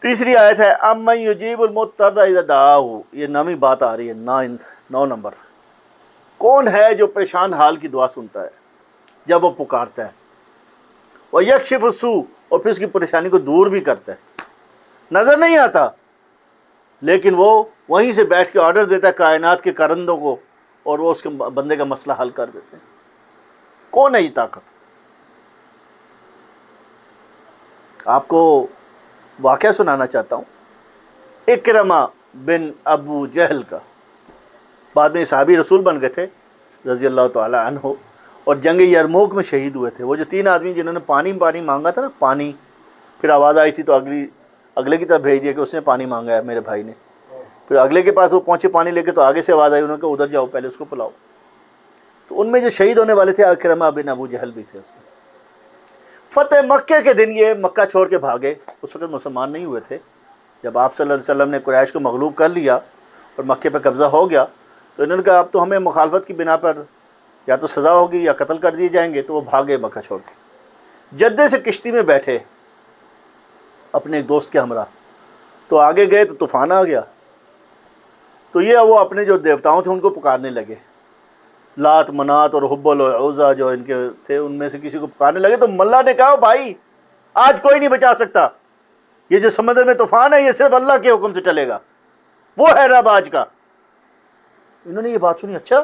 تیسری آیت ہے امن یجیب المضطر اذا دعاہ، یہ نویں بات آ رہی ہے، 9 نمبر۔ کون ہے جو پریشان حال کی دعا سنتا ہے جب وہ پکارتا ہے، ویکشف السوء، اور پھر اس کی پریشانی کو دور بھی کرتا ہے۔ نظر نہیں آتا لیکن وہ وہیں سے بیٹھ کے آرڈر دیتا ہے کائنات کے کرندوں کو، اور وہ اس کے بندے کا مسئلہ حل کر دیتے ہیں۔ کون ہے یہ طاقت؟ آپ کو واقعہ سنانا چاہتا ہوں اکرمہ بن ابو جہل کا۔ بعد میں صحابی رسول بن گئے تھے رضی اللہ تعالی عنہ، اور جنگ یرموک میں شہید ہوئے تھے۔ وہ جو 3 آدمی جنہوں نے پانی مانگا تھا نا، پانی، پھر آواز آئی تھی تو اگلے کی طرف بھیج دیا کہ اس نے پانی مانگا ہے میرے بھائی نے، پھر اگلے کے پاس وہ پہنچے پانی لے کے تو آگے سے آواز آئی، انہوں نے کہا ادھر جاؤ پہلے اس کو پلاؤ۔ تو ان میں جو شہید ہونے والے تھے اکرمہ بن ابو جہل بھی تھے اس میں۔ فتح مکہ کے دن یہ مکہ چھوڑ کے بھاگے، اس وقت مسلمان نہیں ہوئے تھے۔ جب آپ صلی اللہ علیہ وسلم نے قریش کو مغلوب کر لیا اور مکے پہ قبضہ ہو گیا تو انہوں نے کہا اب تو ہمیں مخالفت کی بنا پر یا تو سزا ہوگی یا قتل کر دیے جائیں گے، تو وہ بھاگے مکہ چھوڑ کے۔ جدے سے کشتی میں بیٹھے اپنے ایک دوست کے ہمراہ، تو آگے گئے تو طوفان آ گیا، تو یہ وہ اپنے جو دیوتاؤں تھے ان کو پکارنے لگے، لات منات اور حبل اور عزا جو ان کے تھے ان میں سے کسی کو پکارنے لگے۔ تو ملا نے کہا بھائی آج کوئی نہیں بچا سکتا، یہ جو سمندر میں طوفان ہے یہ صرف اللہ کے حکم سے چلے گا، وہ ہے رب آج کا۔ انہوں نے یہ بات سنی، اچھا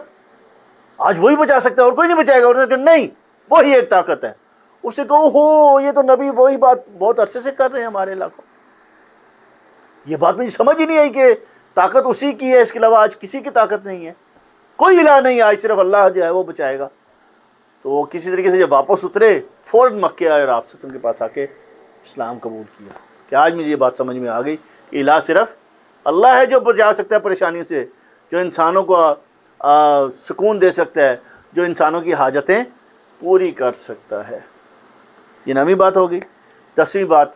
آج وہی بچا سکتا ہے اور کوئی نہیں بچائے گا؟ انہوں نے کہا نہیں، وہی ایک طاقت ہے۔ اس سے کہو ہو یہ تو نبی وہی بات بہت عرصے سے کر رہے ہیں ہمارے علاقوں، یہ بات مجھے سمجھ ہی نہیں آئی کہ طاقت اسی کی ہے، اس کے علاوہ آج کسی کی طاقت نہیں ہے، کوئی الہ نہیں ہے، آج صرف اللہ جو ہے وہ بچائے گا۔ تو وہ کسی طریقے سے جب واپس اترے فوراً مکے آئے اور آپ سے ان کے پاس آ کے اسلام قبول کیا کہ آج مجھے یہ بات سمجھ میں آ گئی کہ الہ صرف اللہ ہے جو بچا سکتا ہے پریشانی سے، جو انسانوں کو سکون دے سکتا ہے، جو انسانوں کی حاجتیں پوری کر سکتا ہے۔ یہ 9ویں بات ہوگی۔ 10ویں بات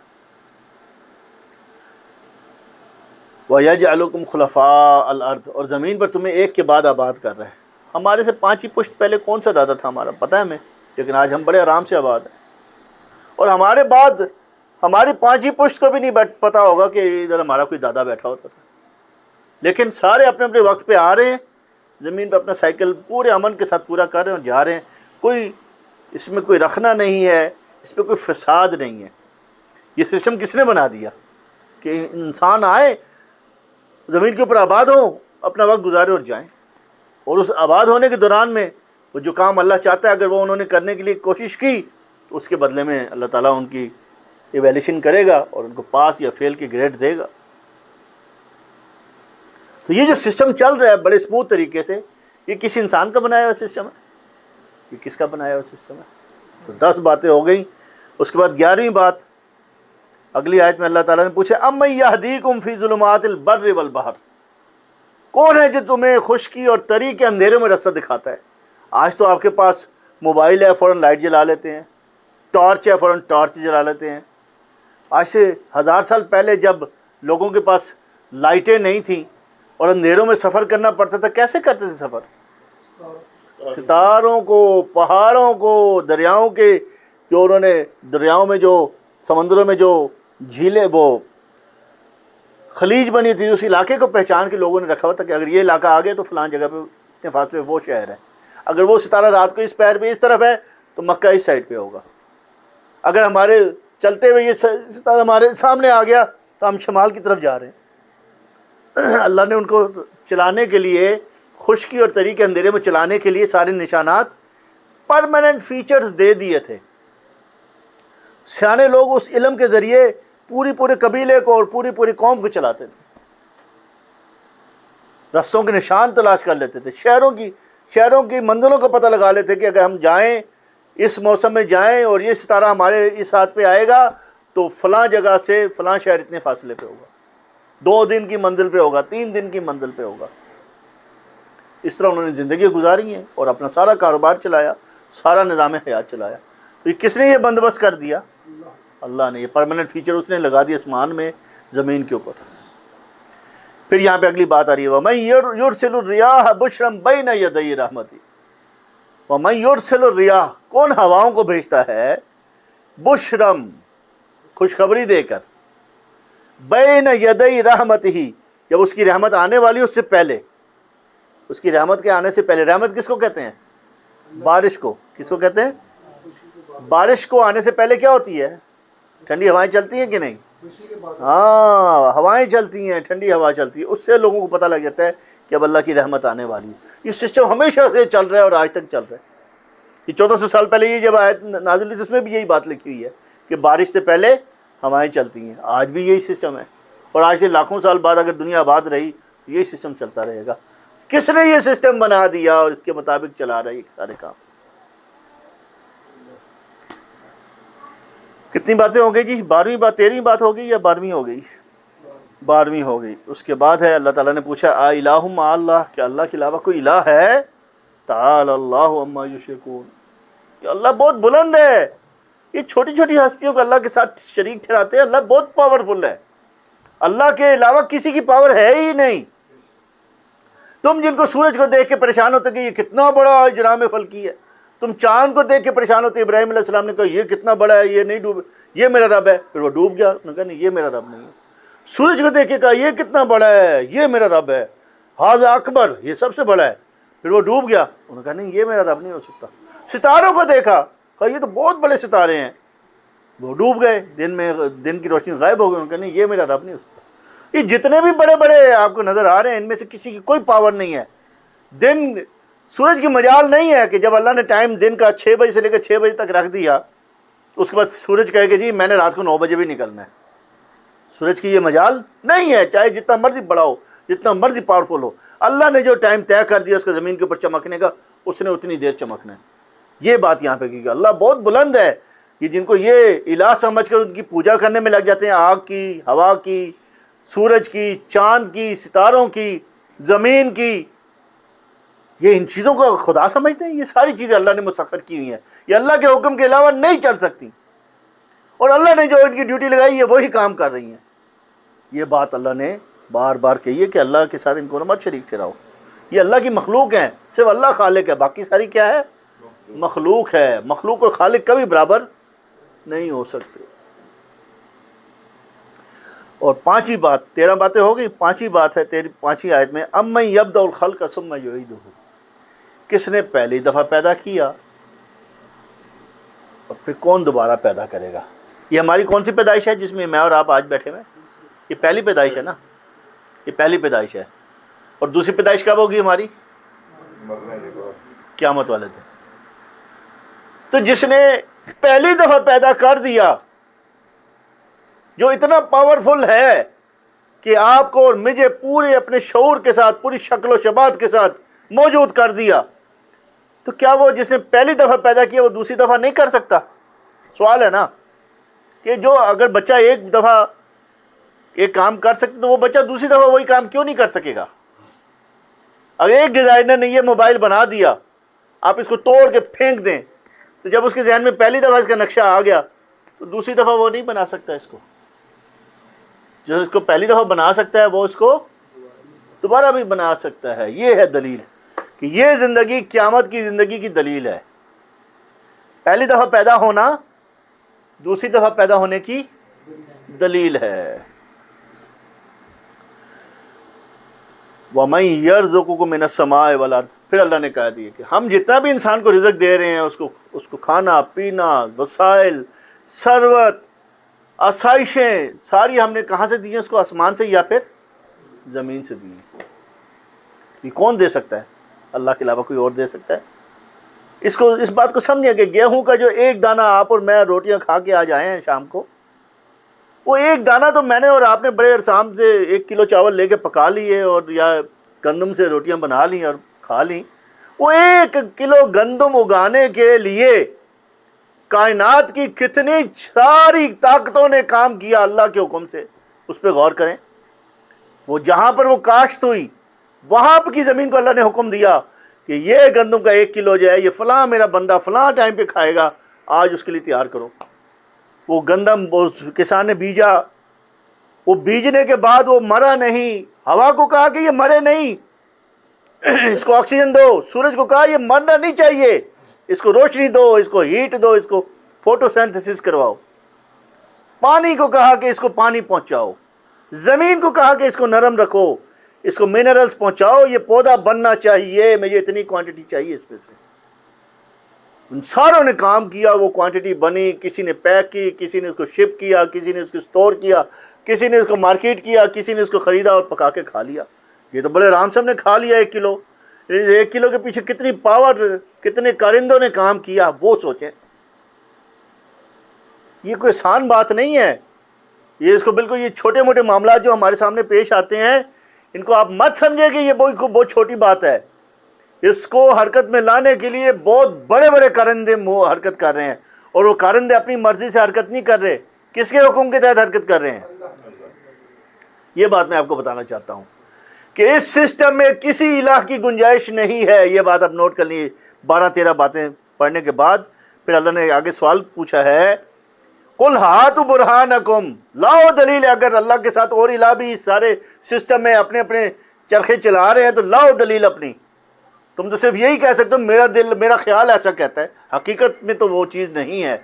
وَيَجْعَلُكُمْ خُلَفَاءَ الْأَرْضِ، اور زمین پر تمہیں ایک کے بعد آباد کر رہا ہے۔ ہمارے سے 5 ہی پشت پہلے کون سا دادا تھا ہمارا پتہ ہے ہمیں، لیکن آج ہم بڑے آرام سے آباد ہیں، اور ہمارے بعد ہماری 5 ہی پشت کو بھی نہیں پتہ ہوگا کہ ادھر ہمارا کوئی دادا بیٹھا ہوتا تھا، لیکن سارے اپنے اپنے وقت پہ آ رہے ہیں زمین پہ، اپنا سائیکل پورے امن کے ساتھ پورا کر رہے ہیں اور جا رہے ہیں۔ کوئی اس میں کوئی رکھنا نہیں ہے، اس پہ کوئی فساد نہیں ہے۔ یہ سسٹم کس نے بنا دیا کہ انسان آئے زمین کے اوپر آباد ہوں، اپنا وقت گزارے اور جائیں، اور اس آباد ہونے کے دوران میں وہ جو کام اللہ چاہتا ہے اگر وہ انہوں نے کرنے کے لیے کوشش کی تو اس کے بدلے میں اللہ تعالیٰ ان کی ایویلیشن کرے گا اور ان کو پاس یا فیل کی گریڈ دے گا۔ تو یہ جو سسٹم چل رہا ہے بڑے اسموتھ طریقے سے، یہ کسی انسان کا بنایا ہوا سسٹم ہے؟ یہ کس کا بنایا ہوا سسٹم ہے؟ تو 10 باتیں ہو گئیں۔ اس کے بعد 11ویں بات اگلی آیت میں اللہ تعالیٰ نے پوچھا اَمَّن يَهْدِيكُمْ فِي ظُلُمَاتِ الْبَرِّ وَالْبَحْرِ، کون ہے جو تمہیں خشکی اور تری کے اندھیرے میں راستہ دکھاتا ہے؟ آج تو آپ کے پاس موبائل ہے، فوراً لائٹ جلا لیتے ہیں، ٹارچ ہے فوراً ٹارچ جلا لیتے ہیں۔ آج سے 1000 سال پہلے جب لوگوں کے پاس لائٹیں نہیں تھیں اور اندھیروں میں سفر کرنا پڑتا تھا، کیسے کرتے تھے سفر؟ ستاروں کو، پہاڑوں کو، دریاؤں کے جو انہوں نے دریاؤں میں جو سمندروں میں جو جھیلیں وہ خلیج بنی تھی، اس علاقے کو پہچان کے لوگوں نے رکھا ہوا تھا کہ اگر یہ علاقہ آ گیا تو فلاں جگہ پہ اتنے فاصلے پہ وہ شہر ہے، اگر وہ ستارہ رات کو اس پیر پہ اس طرف ہے تو مکہ اس سائڈ پہ ہوگا، اگر ہمارے چلتے ہوئے یہ ستارہ ہمارے سامنے آ گیا تو ہم شمال کی طرف جا رہے ہیں۔ اللہ نے ان کو چلانے کے لیے، خشکی اور تری کے اندھیرے میں چلانے کے لیے سارے نشانات پرماننٹ فیچرز دے دیے تھے۔ سیانے لوگ اس علم کے ذریعے پورے قبیلے کو اور پوری قوم کو چلاتے تھے، رستوں کے نشان تلاش کر لیتے تھے، شہروں کی منزلوں کا پتہ لگا لیتے کہ اگر ہم جائیں اس موسم میں جائیں اور یہ ستارہ ہمارے اس ہاتھ پہ آئے گا تو فلاں جگہ سے فلاں شہر اتنے فاصلے پہ ہوگا، 2 دن کی منزل پہ ہوگا، 3 دن کی منزل پہ ہوگا۔ اس طرح انہوں نے زندگی گزاری ہیں اور اپنا سارا کاروبار چلایا، سارا نظام حیات چلایا۔ تو یہ کس نے یہ بندوبست کر دیا؟ اللہ نے۔ یہ پرماننٹ فیچر اس نے لگا دیا آسمان میں، زمین کے اوپر۔ پھر یہاں پہ اگلی بات آ رہی ہے وَمَن يُرْسِلُ الرِّيَاحَ بُشْرًا بَيْنَ يَدَيْ رَحْمَتِهِ، وَمَن يُرْسِلُ الرِّيَاحَ، کون ہواؤں کو بھیجتا ہے، بشرم، خوشخبری دے کر، بین یدی رحمتہ، جب اس کی رحمت آنے والی اس سے پہلے، اس کی رحمت کے آنے سے پہلے. رحمت کس کو کہتے ہیں؟ بارش کو. کس کو کہتے ہیں؟ بارش کو آنے سے پہلے کیا ہوتی ہے؟ ٹھنڈی ہوائیں چلتی ہیں کہ نہیں؟ ہاں، ہوائیں چلتی ہیں، ٹھنڈی ہوا چلتی ہے. اس سے لوگوں کو پتہ لگ جاتا ہے کہ اب اللہ کی رحمت آنے والی ہے. یہ سسٹم ہمیشہ سے چل رہا ہے اور آج تک چل رہا ہے. یہ 1400 سال پہلے یہ جب آیت نازل ہوئی، اس میں بھی یہی بات لکھی ہوئی ہے کہ بارش سے پہلے ہوائیں چلتی ہیں. آج بھی یہی سسٹم ہے، اور آج سے لاکھوں سال بعد اگر دنیا آباد رہی تو یہی سسٹم چلتا رہے گا. کس نے یہ سسٹم بنا دیا اور اس کے مطابق چلا رہا ہے یہ سارے کام. کتنی باتیں ہو گئی جی؟ 12ویں بات، 13ویں بات ہو گئی یا 12ویں ہو گئی؟ 12ویں ہو گئی. اس کے بعد ہے اللہ تعالیٰ نے پوچھا آ الہ مع اللہ، کہ اللہ کے علاوہ کوئی الہ ہے؟ تعالی اللہ عما یشرکون، کہ اللہ بہت بلند ہے. یہ چھوٹی چھوٹی ہستیوں کو اللہ کے ساتھ شریک ٹھہراتے ہیں. اللہ بہت پاورفل ہے. اللہ کے علاوہ کسی کی پاور ہے ہی نہیں. تم جن کو سورج کو دیکھ کے پریشان ہوتے کہ یہ کتنا بڑا اجرام فلکی ہے، تم چاند کو دیکھ کے پریشان ہوتے. ابراہیم علیہ السلام نے کہا یہ کتنا بڑا ہے، یہ نہیں ڈوبے، یہ میرا رب ہے. پھر وہ ڈوب گیا. انہوں نے کہا نہیں، یہ میرا رب نہیں ہے. سورج کو دیکھ کے کہا یہ کتنا بڑا ہے، یہ میرا رب ہے. ھذا اکبر، یہ سب سے بڑا ہے. پھر وہ ڈوب گیا. انہوں نے کہا نہیں، یہ میرا رب نہیں ہو سکتا. ستاروں کو دیکھا، کہا یہ تو بہت بڑے ستارے ہیں. وہ ڈوب گئے، دن کی روشنی غائب ہو گئی. انہوں نے کہا نہیں، یہ میرا رب نہیں ہو سکتا. یہ جتنے بھی بڑے بڑے آپ کو نظر آ رہے ہیں ان میں سے کسی کی کوئی پاور نہیں ہے. سورج کی مجال نہیں ہے کہ جب اللہ نے ٹائم دن کا 6 بجے سے لے کر 6 بجے تک رکھ دیا، اس کے بعد سورج کہے کہ جی میں نے رات کو 9 بجے بھی نکلنا ہے. سورج کی یہ مجال نہیں ہے، چاہے جتنا مرضی بڑا ہو، جتنا مرضی پاورفل ہو. اللہ نے جو ٹائم طے کر دیا اس کا زمین کے اوپر چمکنے کا، اس نے اتنی دیر چمکنا ہے. یہ بات یہاں پہ کی کہ اللہ بہت بلند ہے. کہ جن کو یہ الہ سمجھ کر ان کی پوجا کرنے میں لگ جاتے ہیں، آگ کی، ہوا کی، سورج کی، چاند کی، ستاروں کی، زمین کی، یہ ان چیزوں کو خدا سمجھتے ہیں. یہ ساری چیزیں اللہ نے مسخر کی ہوئی ہیں. یہ اللہ کے حکم کے علاوہ نہیں چل سکتی، اور اللہ نے جو ان کی ڈیوٹی لگائی ہے وہی کام کر رہی ہیں. یہ بات اللہ نے بار بار کہی ہے کہ اللہ کے ساتھ ان کو مت شریک ٹھہراؤ. یہ اللہ کی مخلوق ہیں، صرف اللہ خالق ہے، باقی ساری کیا ہے؟ مخلوق ہے. مخلوق اور خالق کبھی برابر نہیں ہو سکتے. اور 5ویں بات، 13 باتیں ہو گئی. 5ویں بات ہے 5ویں آیت میں امن یبدأ الخلق ثم یعیدہ، کس نے پہلی دفعہ پیدا کیا اور پھر کون دوبارہ پیدا کرے گا. یہ ہماری کون سی پیدائش ہے جس میں میں اور آپ آج بیٹھے ہوئے؟ یہ پہلی پیدائش ہے نا، یہ پہلی پیدائش ہے. اور دوسری پیدائش کب ہوگی ہماری؟ قیامت والے دن. تو جس نے پہلی دفعہ پیدا کر دیا، جو اتنا پاورفل ہے کہ آپ کو اور مجھے پورے اپنے شعور کے ساتھ، پوری شکل و شباہت کے ساتھ موجود کر دیا، تو کیا وہ جس نے پہلی دفعہ پیدا کیا وہ دوسری دفعہ نہیں کر سکتا؟ سوال ہے نا، کہ جو اگر بچہ ایک دفعہ ایک کام کر سکتا تو وہ بچہ دوسری دفعہ وہی کام کیوں نہیں کر سکے گا؟ اگر ایک ڈیزائنر نے یہ موبائل بنا دیا، آپ اس کو توڑ کے پھینک دیں، تو جب اس کے ذہن میں پہلی دفعہ اس کا نقشہ آ گیا تو دوسری دفعہ وہ نہیں بنا سکتا اس کو. جو اس کو پہلی دفعہ بنا سکتا ہے وہ اس کو دوبارہ بھی بنا سکتا ہے. یہ ہے دلیل کہ یہ زندگی قیامت کی زندگی کی دلیل ہے. پہلی دفعہ پیدا ہونا دوسری دفعہ پیدا ہونے کی دلیل ہے. وَمَن يَرْزُقُكُم مِّنَ السَّمَاءِ وَالْأَرْضِ، پھر اللہ نے کہا دیا کہ ہم جتنا بھی انسان کو رزق دے رہے ہیں، اس کو کھانا پینا، وسائل، ثروت، آسائشیں ساری ہم نے کہاں سے دی ہیں؟ اس کو آسمان سے یا پھر زمین سے دی ہیں. یہ کون دے سکتا ہے؟ اللہ کے علاوہ کوئی اور دے سکتا ہے؟ اس بات کو سمجھیں کہ گیہوں کا جو ایک دانہ آپ اور میں روٹیاں کھا کے آج آئے ہیں شام کو، وہ ایک دانہ تو میں نے اور آپ نے بڑے ارسام سے 1 کلو چاول لے کے پکا لیے اور یا گندم سے روٹیاں بنا لیں اور کھا لیں. وہ 1 کلو گندم اگانے کے لیے کائنات کی کتنی ساری طاقتوں نے کام کیا اللہ کے حکم سے. اس پہ غور کریں. وہ جہاں پر وہ کاشت ہوئی وہاں کی زمین کو اللہ نے حکم دیا کہ یہ گندم کا 1 کلو جو ہے یہ فلاں میرا بندہ فلاں ٹائم پہ کھائے گا، آج اس کے لیے تیار کرو. وہ گندم وہ کسان نے بیجا، وہ بیجنے کے بعد وہ مرا نہیں. ہوا کو کہا کہ یہ مرے نہیں، اس کو آکسیجن دو. سورج کو کہا یہ مرنا نہیں چاہیے، اس کو روشنی دو، اس کو ہیٹ دو، اس کو فوٹو سینتھسس کرواؤ. پانی کو کہا کہ اس کو پانی پہنچاؤ. زمین کو کہا کہ اس کو نرم رکھو، اس کو منرلز پہنچاؤ، یہ پودا بننا چاہیے، مجھے اتنی کوانٹٹی چاہیے اس پہ سے۔ ان ساروں نے کام کیا، وہ کوانٹٹی بنی، کسی نے پیک کی، کسی نے اس کو شپ کیا، کسی نے اس کو سٹور کیا، کسی نے اس کو مارکیٹ کیا، کسی نے اس کو خریدا اور پکا کے کھا لیا۔ یہ تو بڑے آرام سے ہم نے کھا لیا 1 کلو۔ 1 کلو کے پیچھے کتنی پاور، کتنے کارندوں نے کام کیا، وہ سوچیں۔ یہ کوئی آسان بات نہیں ہے، یہ اس کو بالکل، یہ چھوٹے موٹے معاملات جو ہمارے سامنے پیش آتے ہیں، ان کو آپ مت سمجھیں کہ یہ بہت چھوٹی بات ہے۔ اس کو حرکت میں لانے کے لیے بہت بڑے بڑے کارندے حرکت کر رہے ہیں، اور وہ کارندے اپنی مرضی سے حرکت نہیں کر رہے، کس کے حکم کے تحت حرکت کر رہے ہیں؟ یہ بات میں آپ کو بتانا چاہتا ہوں کہ اس سسٹم میں کسی الہ کی گنجائش نہیں ہے۔ یہ بات آپ نوٹ کر لیے۔ 12-13 باتیں پڑھنے کے بعد پھر اللہ نے آگے سوال پوچھا ہے، قُلْ هَاتُوا بُرْهَانَكُمْ، لاؤ دلیل۔ اگر اللہ کے ساتھ اور الہ بھی اس سارے سسٹم میں اپنے اپنے چرخے چلا رہے ہیں تو لاؤ دلیل اپنی۔ تم تو صرف یہی کہہ سکتے ہو میرا دل، میرا خیال ایسا کہتا ہے، حقیقت میں تو وہ چیز نہیں ہے۔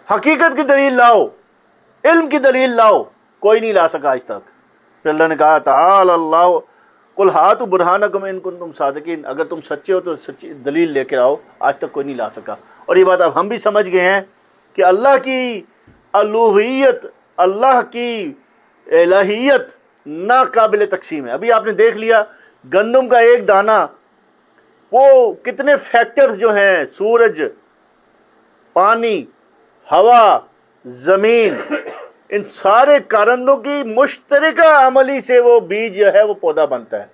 حقیقت کی دلیل لاؤ، علم کی دلیل لاؤ، کوئی نہیں لا سکا آج تک۔ پھر اللہ نے کہا تعالی اللہ، قُلْ هَاتُوا بُرْهَانَكُمْ إِن كُنتُمْ صَادِقِينَ، اگر تم سچے ہو تو سچی دلیل لے کے آؤ۔ آج تک کوئی نہیں لا سکا۔ اور یہ بات اب ہم بھی سمجھ گئے ہیں کہ اللہ کی الوہیت، اللہ کی الہیت ناقابل تقسیم ہے۔ ابھی آپ نے دیکھ لیا گندم کا ایک دانہ، وہ کتنے فیکٹرز جو ہیں، سورج، پانی، ہوا، زمین، ان سارے کارندوں کی مشترکہ عملی سے وہ بیج جو ہے وہ پودا بنتا ہے۔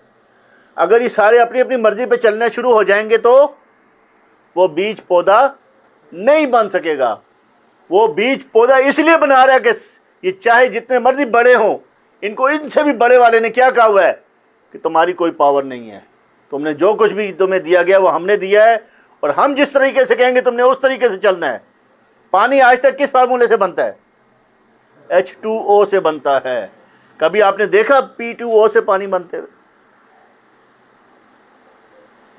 اگر یہ سارے اپنی اپنی مرضی پہ چلنا شروع ہو جائیں گے تو وہ بیج پودا نہیں بن سکے گا۔ وہ بیج پودا اس لیے بنا رہا ہے کہ یہ چاہے جتنے مرضی بڑے ہوں، ان کو ان سے بھی بڑے والے نے کیا کہا ہوا ہے کہ تمہاری کوئی پاور نہیں ہے، تم نے جو کچھ بھی تمہیں دیا گیا وہ ہم نے دیا ہے، اور ہم جس طریقے سے کہیں گے تم نے اس طریقے سے چلنا ہے۔ پانی آج تک کس فارمولے سے بنتا ہے؟ H2O سے بنتا ہے۔ کبھی آپ نے دیکھا P2O سے پانی بنتے ہوئے؟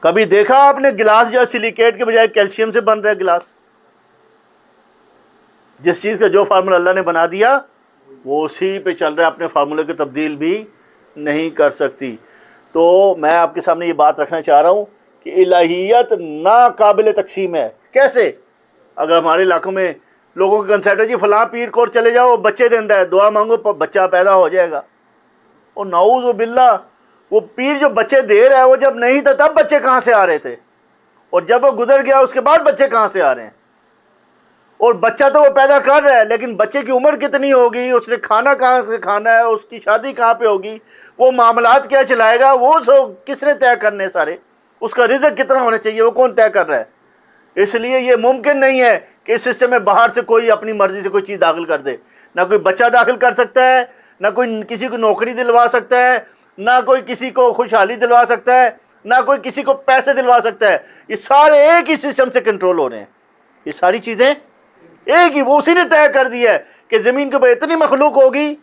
کبھی دیکھا آپ نے گلاس جو سلیکیٹ کے بجائے کیلشیم سے بن رہا ہے گلاس؟ جس چیز کا جو فارمولا اللہ نے بنا دیا وہ اسی پہ چل رہا ہے، اپنے فارمولے کو تبدیل بھی نہیں کر سکتی۔ تو میں آپ کے سامنے یہ بات رکھنا چاہ رہا ہوں کہ الہیت ناقابل تقسیم ہے۔ کیسے؟ اگر ہمارے علاقوں میں لوگوں کا کنسیپٹ ہے جی فلاں پیر کو چلے جاؤ بچے دیندہ ہے، دعا مانگو بچہ پیدا ہو جائے گا، اور نعوذ باللہ وہ پیر جو بچے دے رہا ہے وہ جب نہیں تھا تب بچے کہاں سے آ رہے تھے، اور جب وہ گزر گیا اس کے بعد بچے کہاں سے آ رہے ہیں؟ اور بچہ تو وہ پیدا کر رہا ہے لیکن بچے کی عمر کتنی ہوگی، اس نے کھانا کہاں سے کھانا ہے، اس کی شادی کہاں پہ ہوگی، وہ معاملات کیا چلائے گا، وہ کس نے طے کرنے سارے، اس کا رزق کتنا ہونا چاہیے وہ کون طے کر رہا ہے؟ اس لیے یہ ممکن نہیں ہے کہ اس سسٹم میں باہر سے کوئی اپنی مرضی سے کوئی چیز داخل کر دے۔ نہ کوئی بچہ داخل کر سکتا ہے، نہ کوئی کسی کو نوکری دلوا سکتا ہے، نہ کوئی کسی کو خوشحالی دلوا سکتا ہے، نہ کوئی کسی کو پیسے دلوا سکتا ہے۔ یہ سارے ایک ہی سسٹم سے کنٹرول ہو رہے ہیں، یہ ساری چیزیں ایک ہی، وہ اسی نے طے کر دی ہے کہ زمین کے اوپر اتنی مخلوق ہوگی،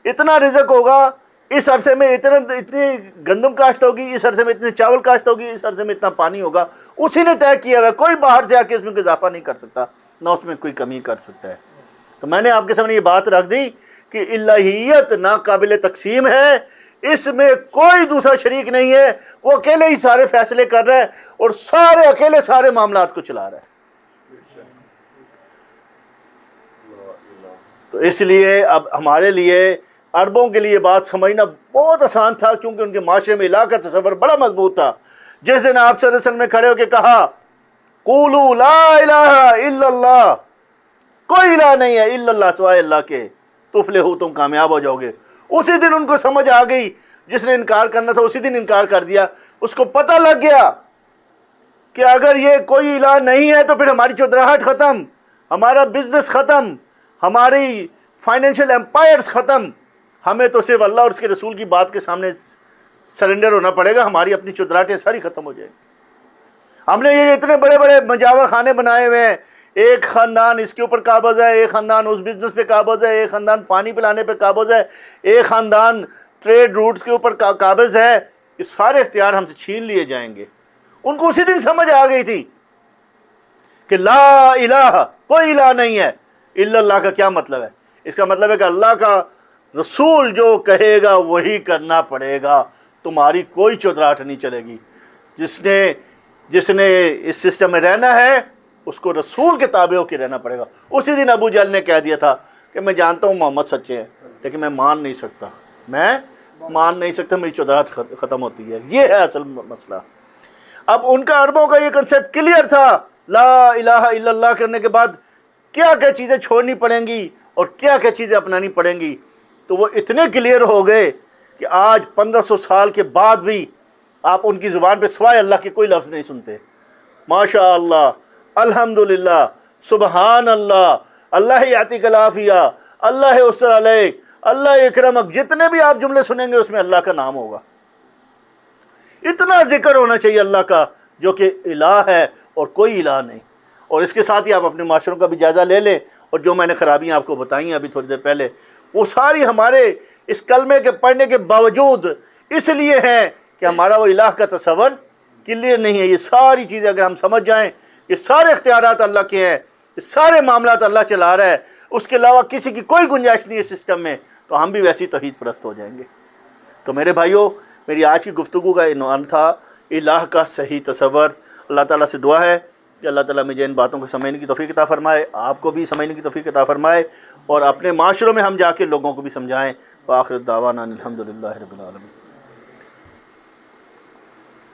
اتنا رزق ہوگا، اس عرصے میں اتنی گندم کاشت ہوگی، اس عرصے میں اتنے چاول کاشت ہوگی، اس عرصے میں اتنا پانی ہوگا، اسی نے طے کیا ہوا ہے۔ کوئی باہر سے آ کے اس میں کوئی اضافہ نہیں کر سکتا، نہ اس میں کوئی کمی کر سکتا ہے۔ تو میں نے آپ کے سامنے یہ بات رکھ دی کہ الہیت ناقابل تقسیم ہے، اس میں کوئی دوسرا شریک نہیں ہے، وہ اکیلے ہی سارے فیصلے کر رہا ہے اور سارے اکیلے سارے معاملات کو چلا رہا ہے۔ تو اس لیے اب ہمارے لیے عربوں کے لیے بات سمجھنا بہت آسان تھا، کیونکہ ان کے معاشرے میں الہ کا تصور بڑا مضبوط تھا۔ جس دن آپ صلی اللہ علیہ وسلم نے کھڑے ہو کے کہا قولوا لا الہ الا اللہ، کوئی الہ نہیں ہے الا اللہ سوائے اللہ کے، تفلحوا، تم کامیاب ہو جاؤ گے، اسی دن ان کو سمجھ آ گئی۔ جس نے انکار کرنا تھا اسی دن انکار کر دیا، اس کو پتہ لگ گیا کہ اگر یہ کوئی الہ نہیں ہے تو پھر ہماری چودراہٹ ختم، ہمارا بزنس ختم، ہماری فائنینشیل امپائرز ختم، ہمیں تو صرف اللہ اور اس کے رسول کی بات کے سامنے سرنڈر ہونا پڑے گا، ہماری اپنی چودراہٹیں ساری ختم ہو جائیں گی۔ ہم نے یہ اتنے بڑے بڑے مجاور خانے بنائے ہوئے ہیں، ایک خاندان اس کے اوپر قابض ہے، ایک خاندان اس بزنس پہ قابض ہے، ایک خاندان پانی پلانے پہ قابض ہے، ایک خاندان ٹریڈ روٹس کے اوپر قابض ہے، یہ سارے اختیار ہم سے چھین لیے جائیں گے۔ ان کو اسی دن سمجھ آ گئی تھی کہ لا الہ، کوئی الہ نہیں ہے الا اللہ کا کیا مطلب ہے؟ اس کا مطلب ہے کہ اللہ کا رسول جو کہے گا وہی کرنا پڑے گا، تمہاری کوئی چودراہٹ نہیں چلے گی۔ جس نے اس سسٹم میں رہنا ہے اس کو رسول کے تابع ہو کے رہنا پڑے گا۔ اسی دن ابو جہل نے کہہ دیا تھا کہ میں جانتا ہوں محمد سچے ہیں لیکن میں مان نہیں سکتا، میری چودراہٹ ختم ہوتی ہے۔ یہ ہے اصل مسئلہ۔ اب ان کا عربوں کا یہ کنسیپٹ کلیئر تھا، لا الہ الا اللہ کرنے کے بعد کیا کیا چیزیں چھوڑنی پڑیں گی اور کیا کیا چیزیں اپنانی پڑیں گی، تو وہ اتنے کلیئر ہو گئے کہ آج 1500 سال کے بعد بھی آپ ان کی زبان پہ سوائے اللہ کے کوئی لفظ نہیں سنتے۔ ماشاء اللہ، الحمدللہ، سبحان اللہ، اللہ یعطیک العافیہ، اللہ استر علیک، اللہ اکرمک، جتنے بھی آپ جملے سنیں گے اس میں اللہ کا نام ہوگا۔ اتنا ذکر ہونا چاہیے اللہ کا جو کہ الہ ہے اور کوئی الہ نہیں۔ اور اس کے ساتھ ہی آپ اپنے معاشروں کا بھی جائزہ لے لیں، اور جو میں نے خرابیاں آپ کو بتائی ہیں ابھی تھوڑی دیر پہلے، وہ ساری ہمارے اس کلمے کے پڑھنے کے باوجود اس لیے ہیں کہ ہمارا وہ الہ کا تصور کلیئر نہیں ہے۔ یہ ساری چیزیں اگر ہم سمجھ جائیں، یہ سارے اختیارات اللہ کے ہیں، یہ سارے معاملات اللہ چلا رہا ہے، اس کے علاوہ کسی کی کوئی گنجائش نہیں ہے سسٹم میں، تو ہم بھی ویسی توحید پرست ہو جائیں گے۔ تو میرے بھائیوں، میری آج کی گفتگو کا عنوان تھا الہ کا صحیح تصور۔ اللہ تعالیٰ سے دعا ہے کہ اللہ تعالیٰ مجھے ان باتوں کو سمجھنے کی توفیق عطا فرمائے، آپ کو بھی سمجھنے کی توفیق عطا فرمائے، اور اپنے معاشروں میں ہم جا کے لوگوں کو بھی سمجھائیں۔ وآخر دعوانا الحمدللہ رب العالمین۔